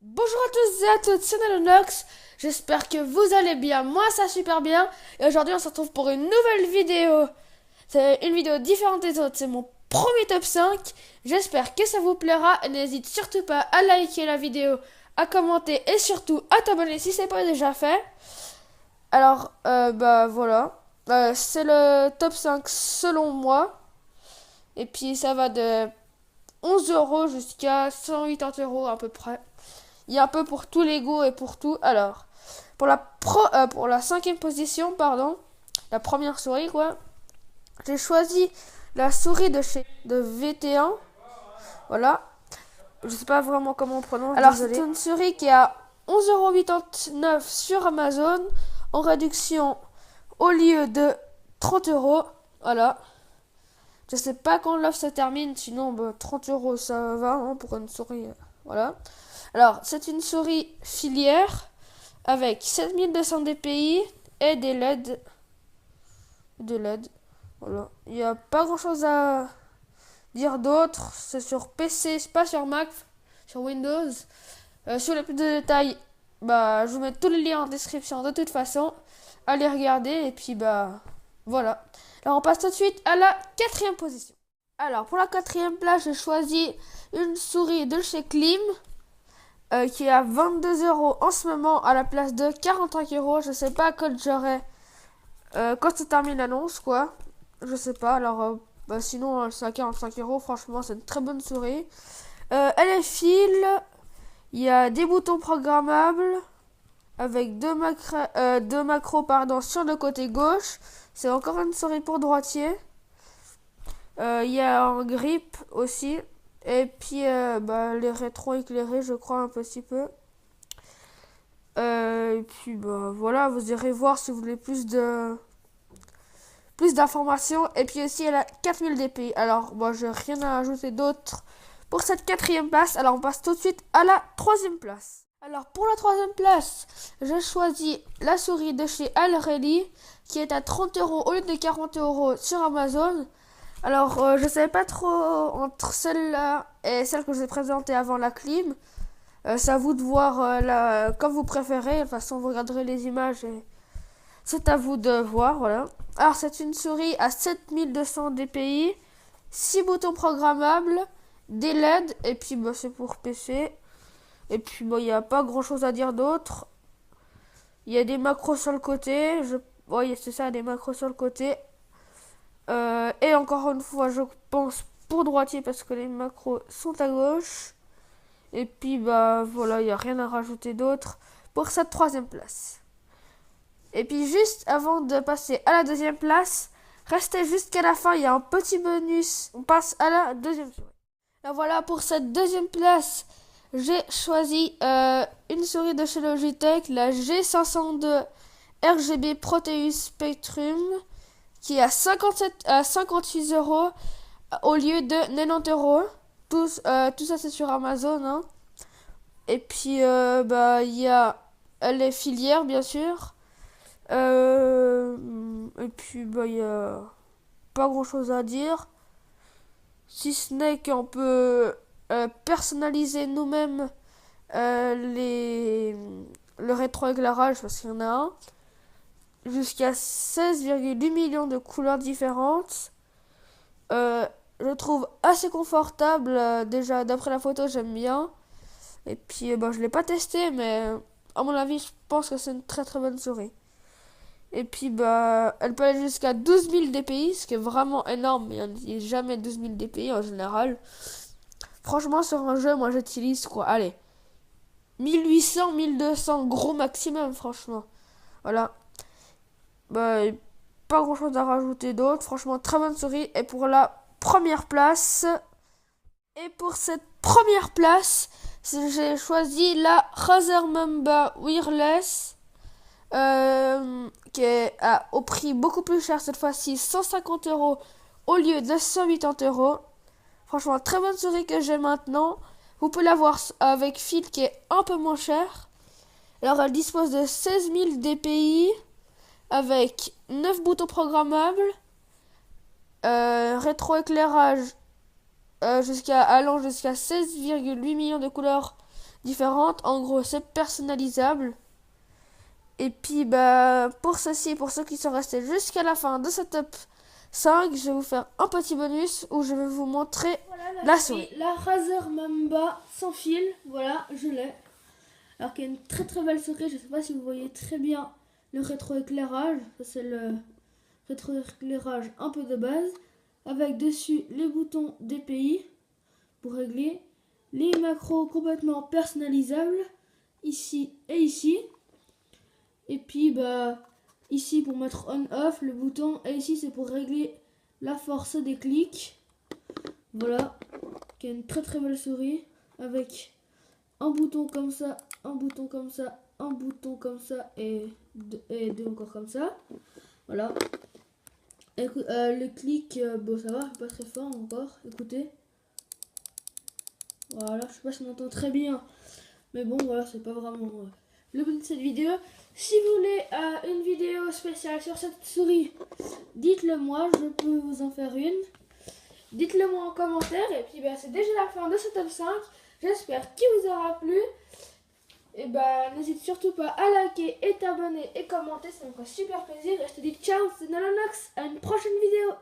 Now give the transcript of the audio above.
Bonjour à tous et à toutes, c'est Nanonox. J'espère que vous allez bien. Moi, ça super bien. Et aujourd'hui, on se retrouve pour une nouvelle vidéo. C'est une vidéo différente des autres. C'est mon premier top 5. J'espère que ça vous plaira. Et n'hésite surtout pas à liker la vidéo, à commenter et surtout à t'abonner si c'est pas déjà fait. Alors, bah voilà. C'est le top 5 selon moi. Et puis, ça va de 11 euros jusqu'à 180 euros à peu près. Il y a un peu pour tous les goûts et pour tout. Alors, pour la cinquième position, pardon, la première souris, quoi, j'ai choisi la souris de VT1. Voilà. Je sais pas vraiment comment on prononce. Alors, c'est une souris qui a 11,89 € sur Amazon en réduction au lieu de 30 euros. Voilà. Je sais pas quand l'offre se termine, sinon bah, 30 euros ça va hein, pour une souris. Voilà. Alors, c'est une souris filière avec 7200 dpi et des LED. Des LED. Voilà. Il n'y a pas grand chose à dire d'autre. C'est sur PC, c'est pas sur Mac, sur Windows. Sur les plus de détails, bah, je vous mets tous les liens en description de toute façon. Allez regarder et puis bah voilà. Alors on passe tout de suite à la quatrième position. Alors pour la quatrième place, j'ai choisi une souris de chez Klim. Qui est à 22 euros en ce moment à la place de 45 euros. Je sais pas quand j'aurai quand se termine l'annonce quoi. Je sais pas. Alors bah, sinon c'est à 45 euros. Franchement c'est une très bonne souris. Elle est file. Il y a des boutons programmables avec deux macros pardon, sur le côté gauche. C'est encore une souris pour droitier. Il y a un grip aussi. Et puis bah, les rétro éclairés je crois un petit peu. Et puis bah voilà, vous irez voir si vous voulez plus d'informations. Et puis aussi elle a 4000 dpi. Alors moi j'ai rien à ajouter d'autre pour cette quatrième place. Alors on passe tout de suite à la troisième place. Alors pour la troisième place, j'ai choisi la souris de chez Alreli qui est à 30 euros au lieu de 40 euros sur Amazon. Alors je savais pas trop entre celle-là et celle que je vous ai présentée avant la clim. C'est à vous de voir comme vous préférez. De toute façon, vous regarderez les images et c'est à vous de voir. Voilà. Alors, c'est une souris à 7200 dpi, 6 boutons programmables, des LED, et puis bah, c'est pour PC. Et puis, il n'y a pas grand chose à dire d'autre. Il y a des macros sur le côté. Oui, c'est ça, des macros sur le côté. Et encore une fois, je pense pour droitier parce que les macros sont à gauche. Et puis bah voilà, il n'y a rien à rajouter d'autre pour cette troisième place. Et puis juste avant de passer à la deuxième place, restez jusqu'à la fin, il y a un petit bonus. On passe à la deuxième souris. Et voilà, pour cette deuxième place, j'ai choisi une souris de chez Logitech, la G502 RGB Proteus Spectrum, qui est à 58 euros au lieu de 90 euros. Tout ça c'est sur Amazon hein. Et puis bah il y a les filières bien sûr. Et puis bah il y a pas grand chose à dire si ce n'est qu'on peut personnaliser nous-mêmes le rétroéclairage parce qu'il y en a un jusqu'à 16,8 millions de couleurs différentes. Je trouve assez confortable. Déjà, d'après la photo, j'aime bien. Et puis, je l'ai pas testé, mais à mon avis, je pense que c'est une très très bonne souris. Et puis, elle peut aller jusqu'à 12 000 dpi, ce qui est vraiment énorme. Mais il n'y a jamais 12 000 dpi en général. Franchement, sur un jeu, moi j'utilise quoi? Allez, 1800, 1200, gros maximum, franchement. Voilà. Pas grand chose à rajouter d'autre. Franchement, très bonne souris. Et pour la première place. Et pour cette première place, j'ai choisi la Razer Mamba Wireless. Qui est au prix beaucoup plus cher cette fois-ci, 150 euros au lieu de 180 euros. Franchement, très bonne souris que j'ai maintenant. Vous pouvez l'avoir avec fil qui est un peu moins cher. Alors, elle dispose de 16 000 dpi avec 9 boutons programmables, rétroéclairage allant jusqu'à 16,8 millions de couleurs différentes. En gros, c'est personnalisable. Et puis, bah, pour ceci, pour ceux qui sont restés jusqu'à la fin de ce top 5, je vais vous faire un petit bonus où je vais vous montrer la souris. La Razer Mamba sans fil, voilà, je l'ai. Alors qu'il y a une très très belle souris, je ne sais pas si vous voyez très bien le rétroéclairage. Ça, c'est le rétroéclairage un peu de base. Avec dessus les boutons DPI pour régler. Les macros complètement personnalisables, ici et ici. Et puis bah ici pour mettre on-off le bouton, et ici c'est pour régler la force des clics. Voilà, qui a une très très belle souris avec un bouton comme ça, un bouton comme ça, un bouton comme ça et deux encore comme ça. Voilà. Le clic, bon ça va, pas très fort encore, écoutez. Voilà, je sais pas si on entend très bien, mais bon voilà, c'est pas vraiment le but de cette vidéo. Si vous voulez une vidéo spéciale sur cette souris, dites-le moi, je peux vous en faire une. Dites-le moi en commentaire. Et puis bah, c'est déjà la fin de ce top 5. J'espère qu'il vous aura plu. Et bah n'hésite surtout pas à liker et t'abonner et commenter, ça me ferait super plaisir. Et je te dis ciao, c'est Nanonox, à une prochaine vidéo.